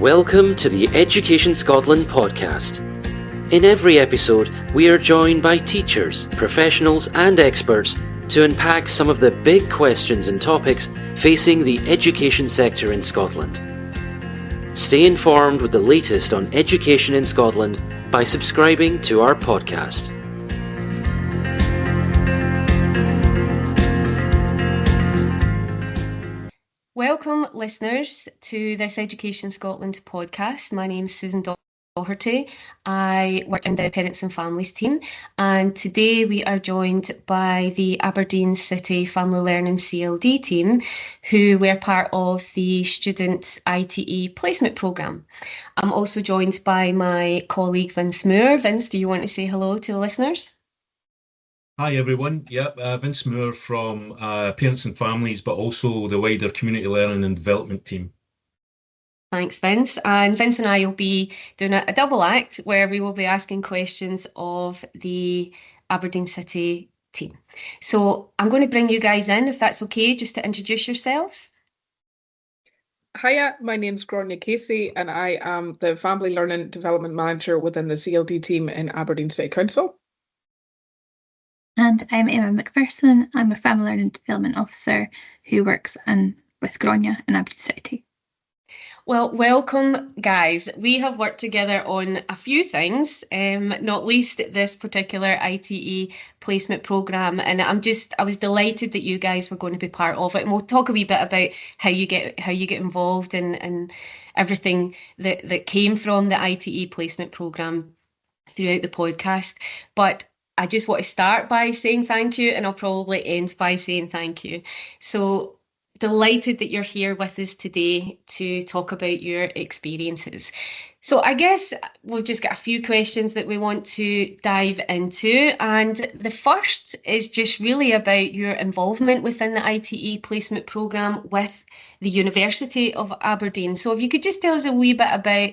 Welcome to the Education Scotland podcast. In every episode, we are joined by teachers, professionals and experts to unpack some of the big questions and topics facing the education sector in Scotland. Stay informed with the latest on education in Scotland by subscribing to our podcast. Welcome, listeners, to this Education Scotland podcast. My name's Susan Doherty. I work in the Parents and Families team, and today we are joined by the Aberdeen City Family Learning CLD team, who were part of the Student ITE Placement Programme. I'm also joined by my colleague Vince Moore. Vince, do you want to say hello to the listeners? Hi everyone, Vince Moore from Parents and Families, but also the wider Community Learning and Development team. Thanks, Vince. And Vince and I will be doing a double act where we will be asking questions of the Aberdeen City team. So I'm going to bring you guys in, if that's okay, just to introduce yourselves. Hiya, my name's Gráinne Casey and I am the Family Learning Development Manager within the CLD team in Aberdeen City Council. And I'm Emma McPherson. I'm a Family Learning Development Officer who works with Gráinne in Aberdeen City. Well, welcome, guys. We have worked together on a few things, not least this particular ITE placement programme. And I was delighted that you guys were going to be part of it. And we'll talk a wee bit about how you get involved and everything that came from the ITE placement programme throughout the podcast. But I just want to start by saying thank you, and I'll probably end by saying thank you. So delighted that you're here with us today to talk about your experiences. So I guess we've just got a few questions that we want to dive into. And the first is just really about your involvement within the ITE placement programme with the University of Aberdeen. So if you could just tell us a wee bit about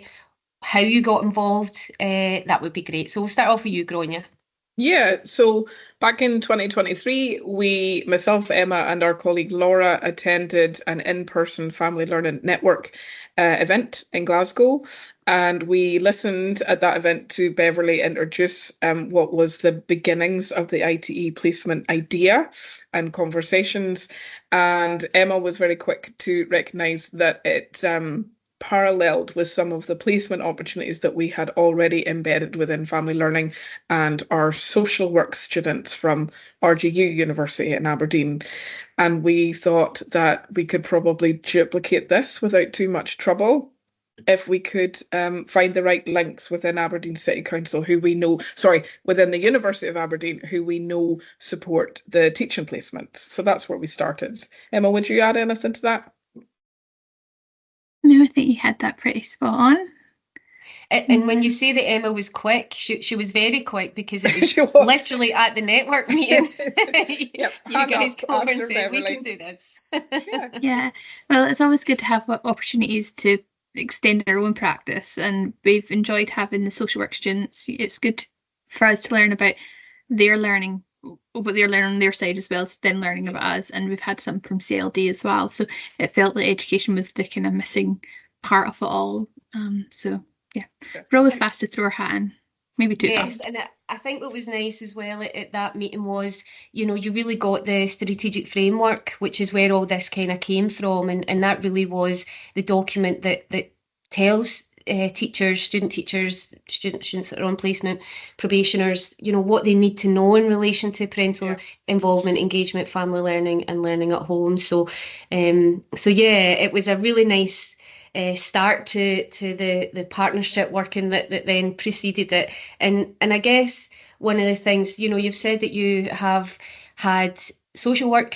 how you got involved, that would be great. So we'll start off with you, Gráinne. Yeah, so back in 2023, myself, Emma, and our colleague Laura attended an in-person Family Learning Network event in Glasgow. And we listened at that event to Beverly introduce what was the beginnings of the ITE placement idea and conversations. And Emma was very quick to recognise that it paralleled with some of the placement opportunities that we had already embedded within family learning and our social work students from RGU University in Aberdeen. And we thought that we could probably duplicate this without too much trouble if we could find the right links within Aberdeen City Council, within the University of Aberdeen, who we know support the teaching placements. So that's where we started. Emma, would you add anything to that? No, I think you had that pretty spot on. And when you say that Emma was quick, she was very quick, because it was literally at the network meeting. Yep, you guys come over and said, we can do this. Yeah, well, it's always good to have opportunities to extend their own practice, and we've enjoyed having the social work students. It's good for us to learn about their learning, what they're learning on their side, as well as them learning about us. And we've had some from CLD as well, so it felt like education was the kind of missing part of it all. So yeah, we're always fast to throw our hat in, maybe too fast. Yes, and I think what was nice as well at that meeting was, you really got the strategic framework, which is where all this kind of came from, and that really was the document that tells teachers, students that are on placement, probationers, what they need to know in relation to parental involvement, engagement, family learning and learning at home. So it was a really nice start to the partnership working that then preceded it. And I guess one of the things, you've said that you have had social work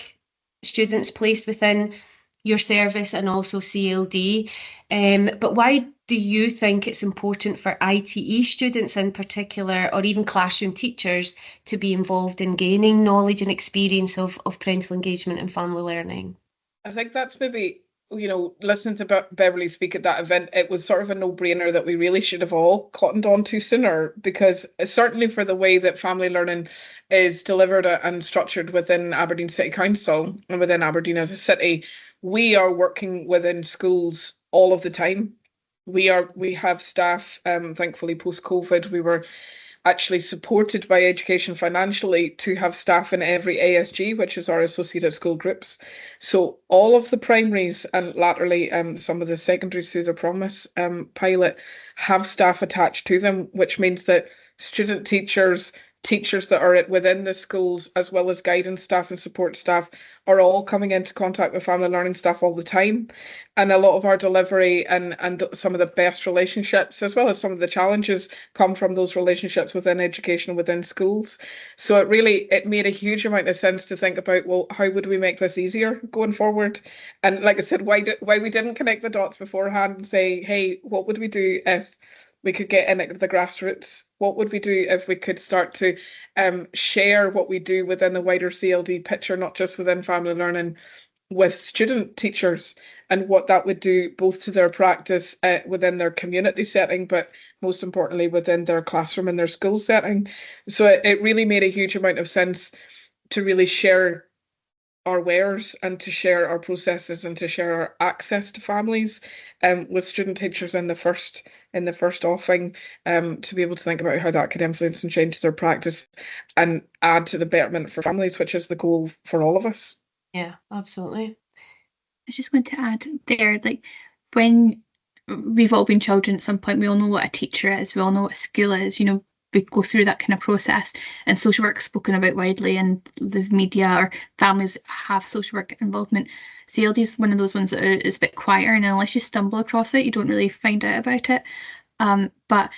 students placed within your service and also CLD, but why do you think it's important for ITE students in particular, or even classroom teachers, to be involved in gaining knowledge and experience of parental engagement and family learning? I think that's maybe, listening to Beverly speak at that event, it was sort of a no-brainer that we really should have all cottoned on to sooner, because certainly for the way that family learning is delivered and structured within Aberdeen City Council and within Aberdeen as a city, we are working within schools all of the time. We have staff, thankfully post-COVID, we were actually supported by education financially to have staff in every ASG, which is our associated school groups. So all of the primaries and latterly some of the secondaries through the Promise pilot have staff attached to them, which means that student teachers that are within the schools, as well as guidance staff and support staff, are all coming into contact with family learning staff all the time. And a lot of our delivery and some of the best relationships, as well as some of the challenges, come from those relationships within education, within schools. So it made a huge amount of sense to think about, well, how would we make this easier going forward? And like I said, why we didn't connect the dots beforehand and say, hey, what would we do if we could get in at the grassroots? What would we do if we could start to share what we do within the wider CLD picture, not just within family learning, with student teachers, and what that would do both to their practice within their community setting, but most importantly within their classroom and their school setting. So it really made a huge amount of sense to really share our wares and to share our processes and to share our access to families with student teachers in the first offing, to be able to think about how that could influence and change their practice and add to the betterment for families, which is the goal for all of us. Yeah, absolutely. I was just going to add there, like, when we've all been children at some point, we all know what a teacher is, we all know what a school is, you know, we go through that kind of process, and social work is spoken about widely in the media, or families have social work involvement. CLD is one of those ones that is a bit quieter, and unless you stumble across it, you don't really find out about it. But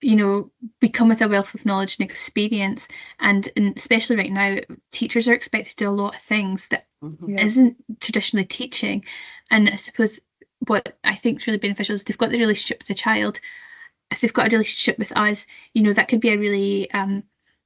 you know, we come with a wealth of knowledge and experience, and especially right now, teachers are expected to do a lot of things that isn't traditionally teaching. And I suppose what I think is really beneficial is they've got the relationship with the child. If they've got a relationship with us, you know, that could be a really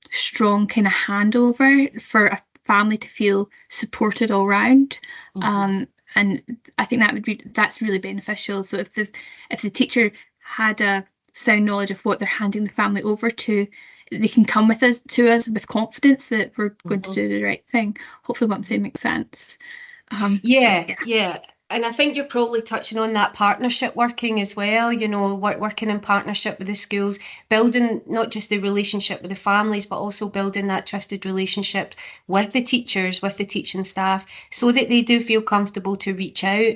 strong kind of handover for a family to feel supported all round. And I think that's really beneficial. So if the teacher had a sound knowledge of what they're handing the family over to, they can come to us with confidence that we're going to do the right thing. Hopefully what I'm saying makes sense. Yeah. And I think you're probably touching on that partnership working as well, you know, working in partnership with the schools, building not just the relationship with the families, but also building that trusted relationship with the teachers, with the teaching staff, so that they do feel comfortable to reach out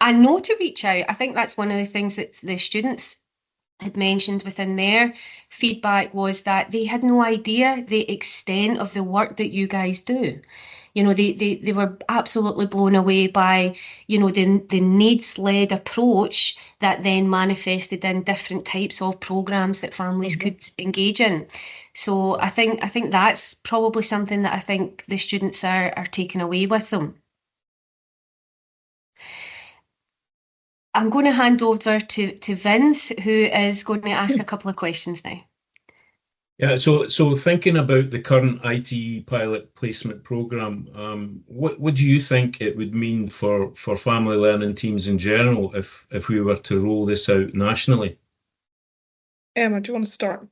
and know to reach out. I think that's one of the things that the students had mentioned within their feedback, was that they had no idea the extent of the work that you guys do. You know, they were absolutely blown away by, you know, the needs-led approach that then manifested in different types of programs that families could engage in. So I think that's probably something that I think the students are taking away with them. I'm going to hand over to Vince, who is going to ask a couple of questions now. Yeah, so thinking about the current ITE pilot placement program, what do you think it would mean for family learning teams in general if we were to roll this out nationally? Emma, do you want to start?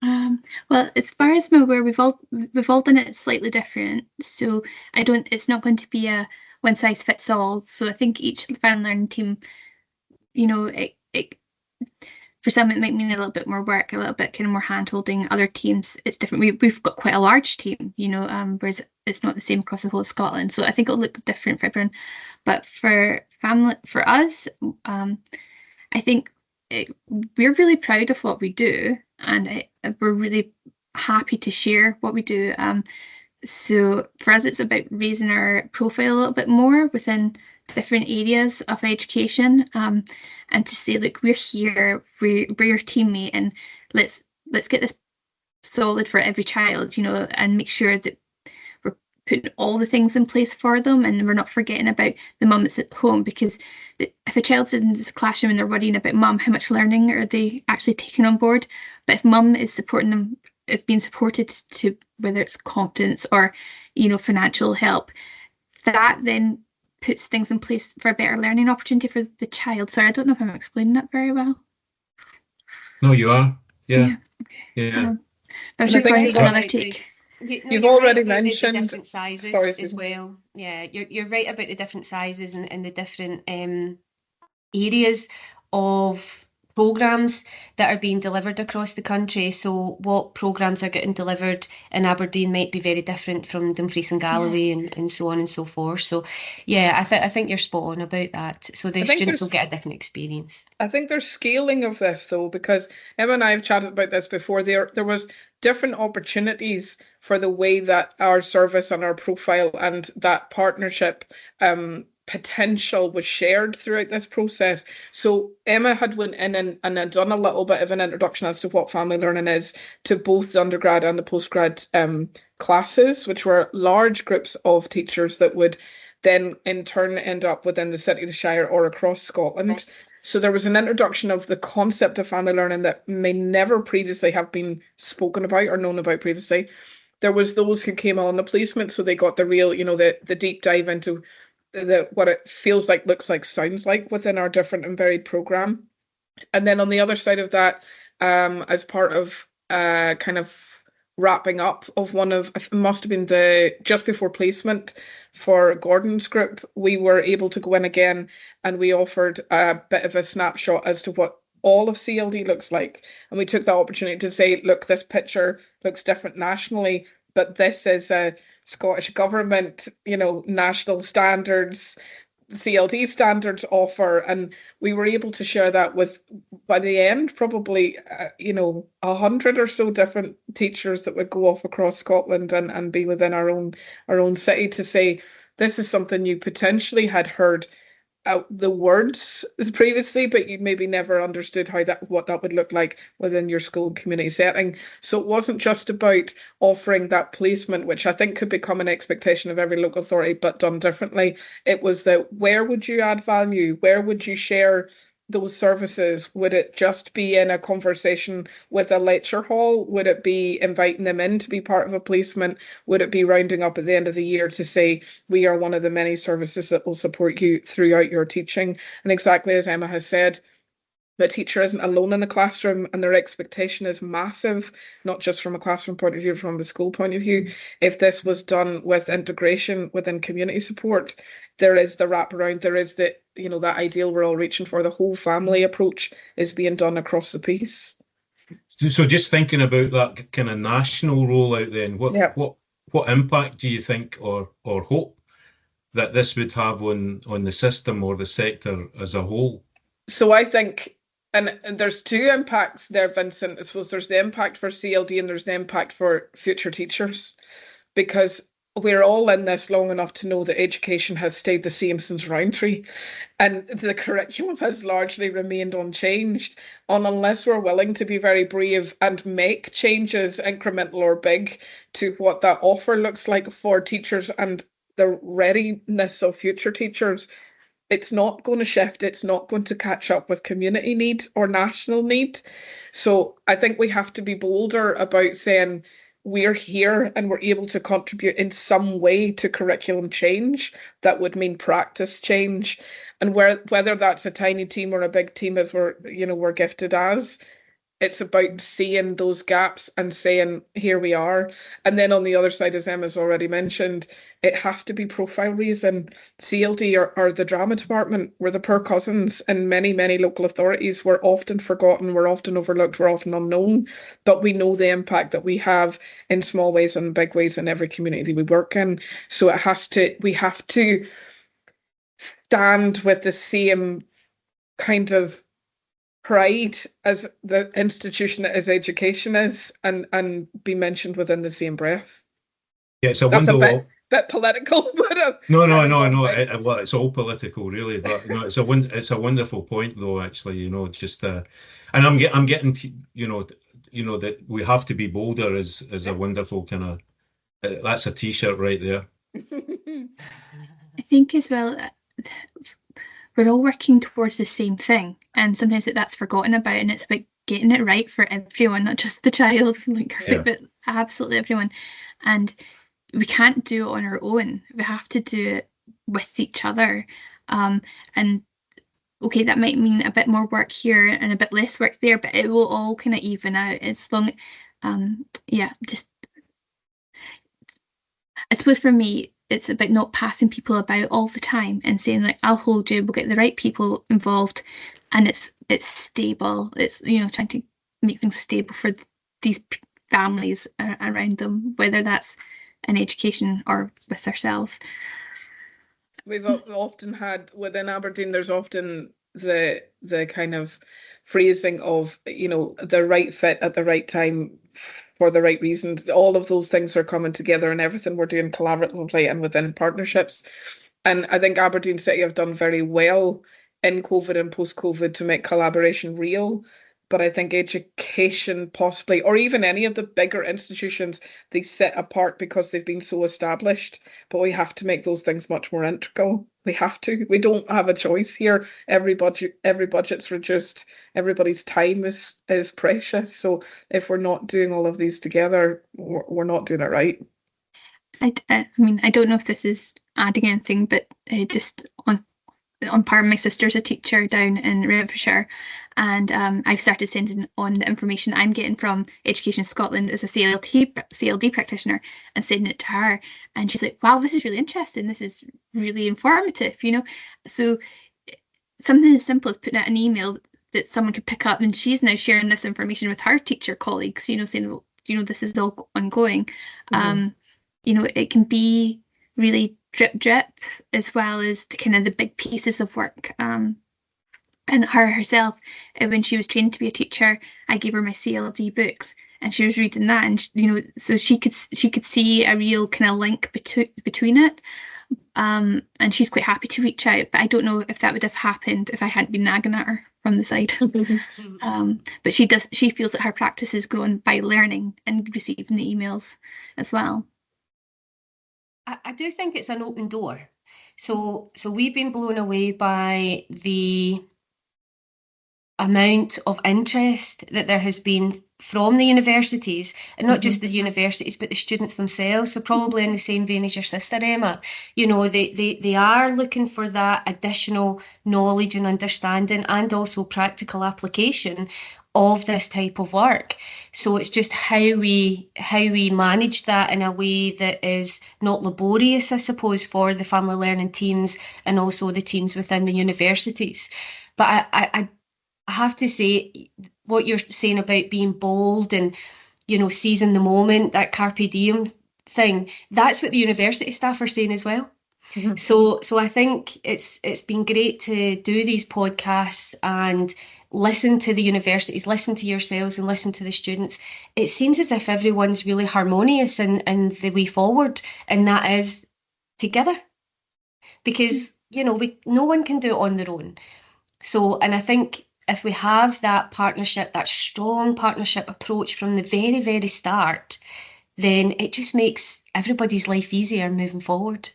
Well, as far as I'm aware, we've all done it slightly different. So it's not going to be a one size fits all. So I think each family learning team, you know, it for some, it might mean a little bit more work, a little bit kind of more hand holding. Other teams, it's different. We've got quite a large team, you know, whereas it's not the same across the whole of Scotland. So I think it'll look different for everyone. But for us, I think we're really proud of what we do, and we're really happy to share what we do. So for us, it's about raising our profile a little bit more within different areas of education, and to say, look, we're here, we're your teammate, and let's get this solid for every child, you know, and make sure that we're putting all the things in place for them, and we're not forgetting about the mum that's at home. Because if a child's in this classroom and they're worrying about mum, how much learning are they actually taking on board? But if mum is supporting them, is being supported to, whether it's competence or, you know, financial help, that then puts things in place for a better learning opportunity for the child. Sorry, I don't know if I'm explaining that very well. No, you are. Yeah. Okay. Yeah. I was just for another take. You've already mentioned the different sizes as well. Yeah, you're right about the different sizes and the different areas of programs that are being delivered across the country. So what programs are getting delivered in Aberdeen might be very different from Dumfries and Galloway and so on and so forth. So yeah, I think you're spot on about that. So the students will get a different experience. I think there's scaling of this though, because Emma and I have chatted about this before. There was different opportunities for the way that our service and our profile and that partnership potential was shared throughout this process. So Emma had went in and had done a little bit of an introduction as to what family learning is to both the undergrad and the postgrad classes, which were large groups of teachers that would then in turn end up within the city, the Shire, or across Scotland. So there was an introduction of the concept of family learning that may never previously have been spoken about or known about previously. There was those who came on the placement, so they got the real, the deep dive into what it feels like, looks like, sounds like within our different and varied programme. And then on the other side of that, as part of kind of wrapping up of one of, it must have been the just before placement for Gordon's group, we were able to go in again and we offered a bit of a snapshot as to what all of CLD looks like. And we took that opportunity to say, look, this picture looks different nationally, but this is a Scottish government, national standards, CLD standards offer, and we were able to share that with, by the end, probably 100 or so different teachers that would go off across Scotland and be within our own city to say, this is something you potentially had heard out the words previously, but you maybe never understood what that would look like within your school community setting. So it wasn't just about offering that placement, which I think could become an expectation of every local authority, but done differently. It was that, where would you add value? Where would you share those services? Would it just be in a conversation with a lecture hall? Would it be inviting them in to be part of a placement? Would it be rounding up at the end of the year to say, we are one of the many services that will support you throughout your teaching? And exactly as Emma has said, the teacher isn't alone in the classroom, and their expectation is massive, not just from a classroom point of view, from a school point of view. If this was done with integration within community support, there is the wraparound, there is the, that ideal we're all reaching for. The whole family approach is being done across the piece. So just thinking about that kind of national rollout then, what impact do you think or hope that this would have on the system or the sector as a whole? So I think, and there's two impacts there, Vincent. I suppose there's the impact for CLD and there's the impact for future teachers, because we're all in this long enough to know that education has stayed the same since Roundtree, and the curriculum has largely remained unchanged. And unless we're willing to be very brave and make changes, incremental or big, to what that offer looks like for teachers and the readiness of future teachers, it's not going to shift. It's not going to catch up with community need or national need. So I think we have to be bolder about saying, we're here and we're able to contribute in some way to curriculum change. That would mean practice change, and whether that's a tiny team or a big team, as we're gifted as, it's about seeing those gaps and saying, here we are. And then on the other side, as Emma's already mentioned, it has to be profile reason. CLD or the drama department, we're the poor cousins in many, many local authorities. We're often forgotten, we're often overlooked, we're often unknown, but we know the impact that we have in small ways and big ways in every community we work in. So we have to stand with the same kind of pride as the institution that is education is, and be mentioned within the same breath. Yeah, it's a bit political, but no. Well, it's all political, really. But it's a wonderful point, though. Actually, just and I'm getting that we have to be bolder is a wonderful kind of that's a T-shirt right there. I think as well, we're all working towards the same thing, and sometimes that's forgotten about, and it's about getting it right for everyone, not just the child, but absolutely everyone. And we can't do it on our own. We have to do it with each other. And okay, that might mean a bit more work here and a bit less work there, but it will all kind of even out as long. Just I suppose for me, it's about not passing people about all the time and saying like, I'll hold you, we'll get the right people involved, and it's stable. It's, you know, trying to make things stable for these families around them, whether that's in education or with ourselves. We've often had within Aberdeen, there's often the kind of phrasing of, you know, the right fit at the right time for the right reasons. All of those things are coming together, and everything we're doing collaboratively and within partnerships. And I think Aberdeen City have done very well in COVID and post-COVID to make collaboration real. But I think education possibly, or even any of the bigger institutions, they sit apart because they've been so established. But we have to make those things much more integral. We have to. We don't have a choice here. Every budget's reduced. Everybody's time is precious. So if we're not doing all of these together, we're not doing it right. I mean, I don't know if this is adding anything, but just on part, my sister's a teacher down in Renfrewshire, and I've started sending on the information I'm getting from Education Scotland as a CLD practitioner and sending it to her, and she's like, wow, this is really interesting, this is really informative, you know. So something as simple as putting out an email that someone could pick up, and she's now sharing this information with her teacher colleagues, you know, saying, well, you know, this is all ongoing. You know, it can be really drip, as well as the kind of the big pieces of work. And her herself, when she was trained to be a teacher, I gave her my CLD books, and she was reading that, and you know, so she could see a real kind of link between it. And she's quite happy to reach out, but I don't know if that would have happened if I hadn't been nagging at her from the side. But she feels that her practice is grown by learning and receiving the emails as well. I do think it's an open door. So we've been blown away by the amount of interest that there has been from the universities, and not just the universities, but the students themselves. So probably in the same vein as your sister, Emma, you know, they are looking for that additional knowledge and understanding, and also practical application of this type of work. So it's just how we manage that in a way that is not laborious, I suppose, for the family learning teams and also the teams within the universities. But I have to say, what you're saying about being bold and, you know, seizing the moment, that carpe diem thing, that's what the university staff are saying as well. So I think it's been great to do these podcasts and listen to the universities, listen to yourselves and listen to the students. It seems as if everyone's really harmonious in the way forward, and that is together. Because, you know, no one can do it on their own. So, and I think if we have that partnership, that strong partnership approach from the very, very start, then it just makes everybody's life easier moving forward.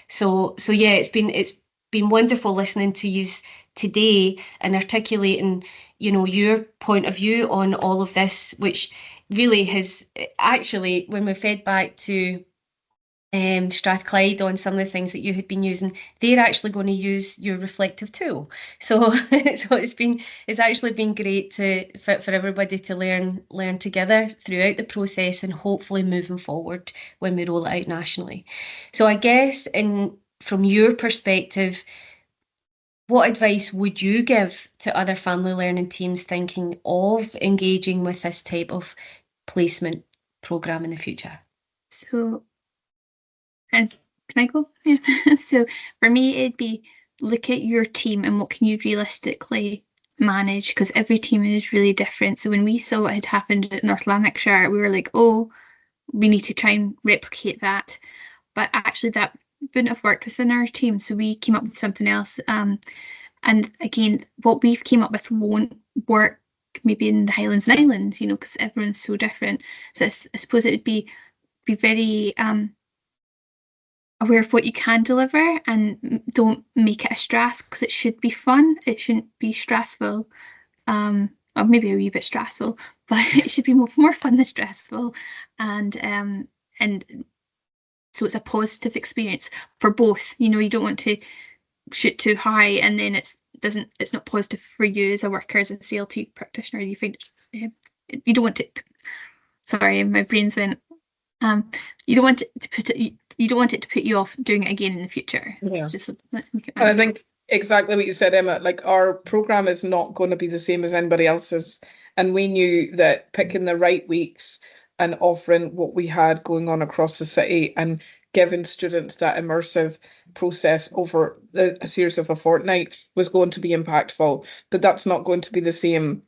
So yeah, it's been wonderful listening to you today and articulating, you know, your point of view on all of this, which really has actually, when we fed back to Strathclyde on some of the things that you had been using, they're actually going to use your reflective tool. So it's actually been great for everybody to learn together throughout the process, and hopefully moving forward when we roll it out nationally. So I guess from your perspective, what advice would you give to other family learning teams thinking of engaging with this type of placement programme in the future? So, and can I go? Yeah. So for me, it'd be look at your team and what can you realistically manage, because every team is really different. So when we saw what had happened at North Lanarkshire, we were like, oh, we need to try and replicate that. But actually that wouldn't have worked within our team. So we came up with something else. And again, what we've came up with won't work maybe in the Highlands and Islands, you know, because everyone's so different. So I suppose it would be very aware of what you can deliver, and don't make it a stress, because it should be fun. It shouldn't be stressful, or maybe a wee bit stressful, but it should be more fun than stressful. And so it's a positive experience for both. You know, you don't want to shoot too high and then it's not positive for you as a worker, as a CLT practitioner. You find you don't want to. Sorry, my brains went. You don't want it to put it. You don't want it to put you off doing it again in the future. Yeah. It's just let's make it. And I think exactly what you said, Emma. Like, our program is not going to be the same as anybody else's, and we knew that picking the right weeks and offering what we had going on across the city and giving students that immersive process over a series of a fortnight was going to be impactful. But that's not going to be the same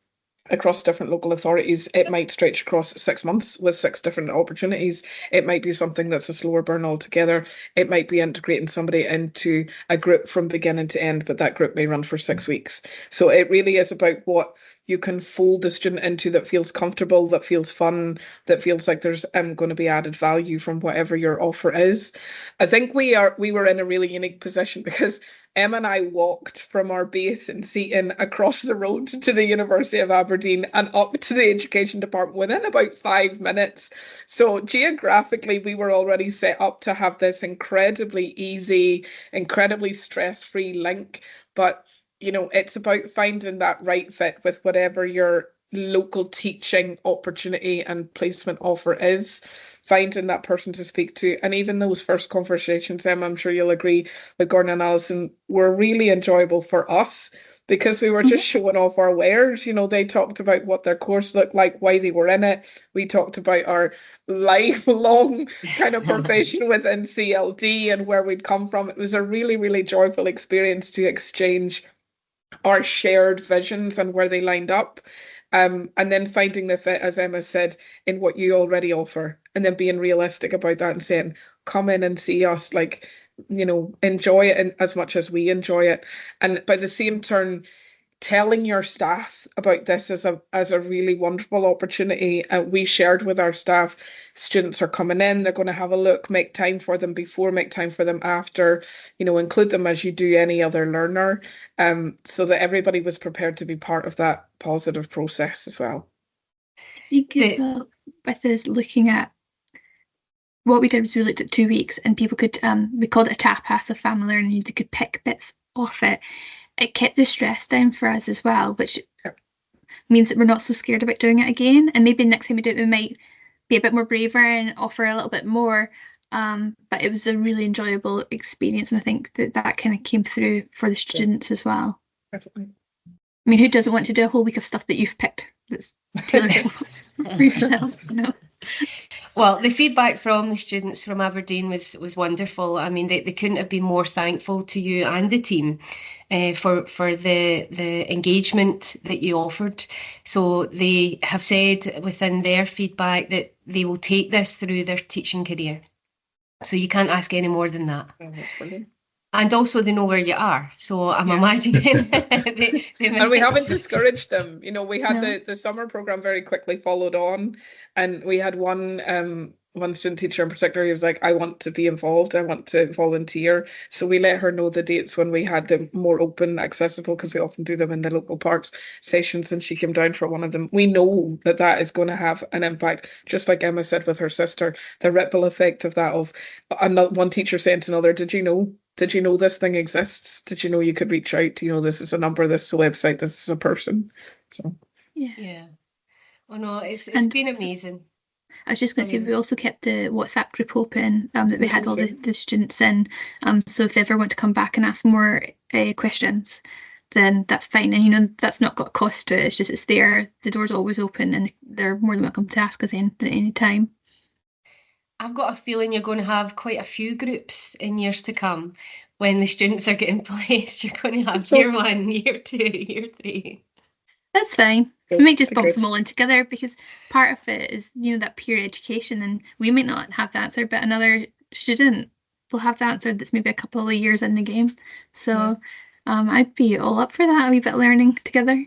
across different local authorities. It might stretch across 6 months with 6 different opportunities. It might be something that's a slower burn altogether. It might be integrating somebody into a group from beginning to end, but that group may run for 6 weeks. So it really is about what you can fold the student into that feels comfortable, that feels fun, that feels like there's going to be added value from whatever your offer is. I think we were in a really unique position because Emma and I walked from our base in Seaton across the road to the University of Aberdeen and up to the education department within about 5 minutes. So geographically, we were already set up to have this incredibly easy, incredibly stress-free link. But it's about finding that right fit with whatever your local teaching opportunity and placement offer is, finding that person to speak to. And even those first conversations, Emma, I'm sure you'll agree with Gordon and Alison, were really enjoyable for us because we were just showing off our wares. They talked about what their course looked like, why they were in it. We talked about our lifelong kind of profession within CLD and where we'd come from. It was a really, really joyful experience to exchange our shared visions and where they lined up. And then finding the fit, as Emma said, in what you already offer, and then being realistic about that and saying, come in and see us, enjoy it as much as we enjoy it. And by the same turn, telling your staff about this as a really wonderful opportunity. We shared with our staff, students are coming in, they're going to have a look, make time for them before, make time for them after, include them as you do any other learner, so that everybody was prepared to be part of that positive process as well. I think as well, with us looking at what we did was we looked at 2 weeks and people could, we called it a tapas of family learning, they could pick bits off it. It kept the stress down for us as well, which means that we're not so scared about doing it again. And maybe next time we do it, we might be a bit more braver and offer a little bit more. But it was a really enjoyable experience. And I think that kind of came through for the students as well. Definitely. I mean, who doesn't want to do a whole week of stuff that you've picked that's tailored for yourself, Well, the feedback from the students from Aberdeen was wonderful. I mean, they couldn't have been more thankful to you and the team for the engagement that you offered. So they have said within their feedback that they will take this through their teaching career. So you can't ask any more than that. Oh, that's brilliant. And also they know where you are. So I'm imagining and we haven't discouraged them. We had the summer program very quickly followed on, and we had one student teacher in particular who was like, I want to be involved, I want to volunteer. So we let her know the dates when we had them more open, accessible, because we often do them in the local parks sessions, and she came down for one of them. We know that is going to have an impact, just like Emma said with her sister, the ripple effect of that, of one teacher saying to another, did you know this thing exists? Did you know you could reach out? This is a number, this is a website, this is a person. So yeah. Oh no, it's been amazing. I was just going to say, we also kept the WhatsApp group open that we had all the students in. So if they ever want to come back and ask more questions, then that's fine. And that's not got a cost to it. It's just it's there. The door's always open, and they're more than welcome to ask us anything at any time. I've got a feeling you're going to have quite a few groups in years to come when the students are getting placed. You're going to have year 1, year 2, year 3. That's fine. We might just bump them all in together, because part of it is, that peer education, and we might not have the answer, but another student will have the answer that's maybe a couple of years in the game. So I'd be all up for that, a wee bit of learning together.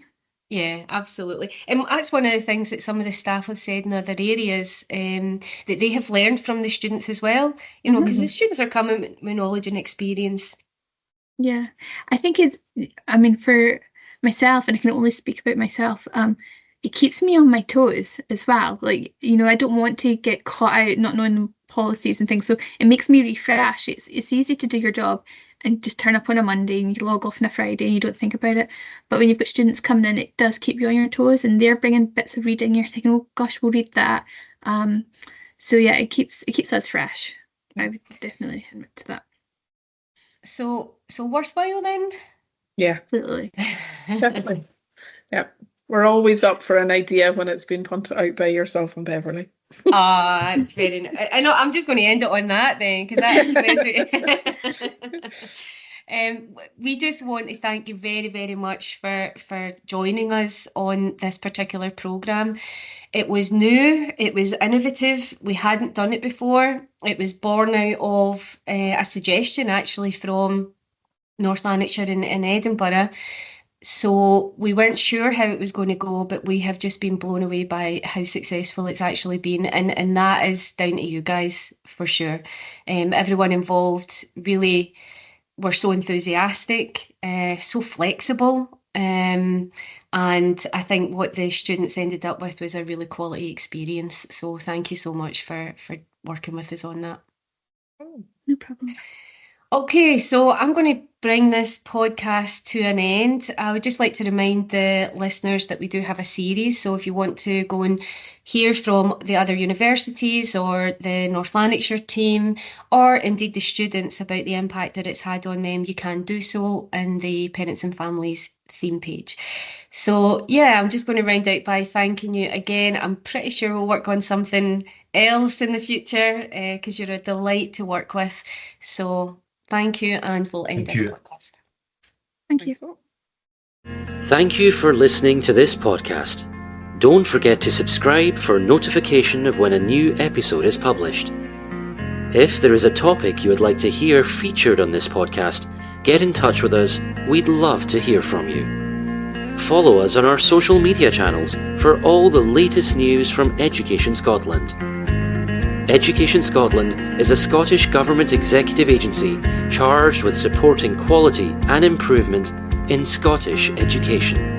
Yeah, absolutely. And that's one of the things that some of the staff have said in other areas, that they have learned from the students as well, because the students are coming with knowledge and experience. Yeah, I think for myself, and I can only speak about myself, it keeps me on my toes as well. I don't want to get caught out not knowing the policies and things, so it makes me refresh. It's easy to do your job and just turn up on a Monday and you log off on a Friday and you don't think about it. But when you've got students coming in, it does keep you on your toes, and they're bringing bits of reading. You're thinking, oh gosh, we'll read that. So yeah, it keeps us fresh. I would definitely admit to that. So worthwhile then? Yeah, Absolutely. definitely. Yeah, we're always up for an idea when it's been punted out by yourself and Beverly. Very nice. I know. I'm just going to end it on that then, because that is crazy. We just want to thank you very, very much for joining us on this particular programme. It was new, it was innovative, we hadn't done it before. It was born out of a suggestion actually from North Lanarkshire in Edinburgh. So we weren't sure how it was going to go, but we have just been blown away by how successful it's actually been. And that is down to you guys, for sure. Everyone involved really were so enthusiastic, so flexible. And I think what the students ended up with was a really quality experience. So thank you so much for working with us on that. No problem. Okay, so I'm going to bring this podcast to an end. I would just like to remind the listeners that we do have a series. So if you want to go and hear from the other universities or the North Lanarkshire team, or indeed the students about the impact that it's had on them, you can do so in the Parents and Families theme page. So yeah, I'm just going to round out by thanking you again. I'm pretty sure we'll work on something else in the future because you're a delight to work with. So thank you, and we'll end this podcast. Thank you. Thank you for listening to this podcast. Don't forget to subscribe for notification of when a new episode is published. If there is a topic you would like to hear featured on this podcast, get in touch with us. We'd love to hear from you. Follow us on our social media channels for all the latest news from Education Scotland. Education Scotland is a Scottish Government executive agency charged with supporting quality and improvement in Scottish education.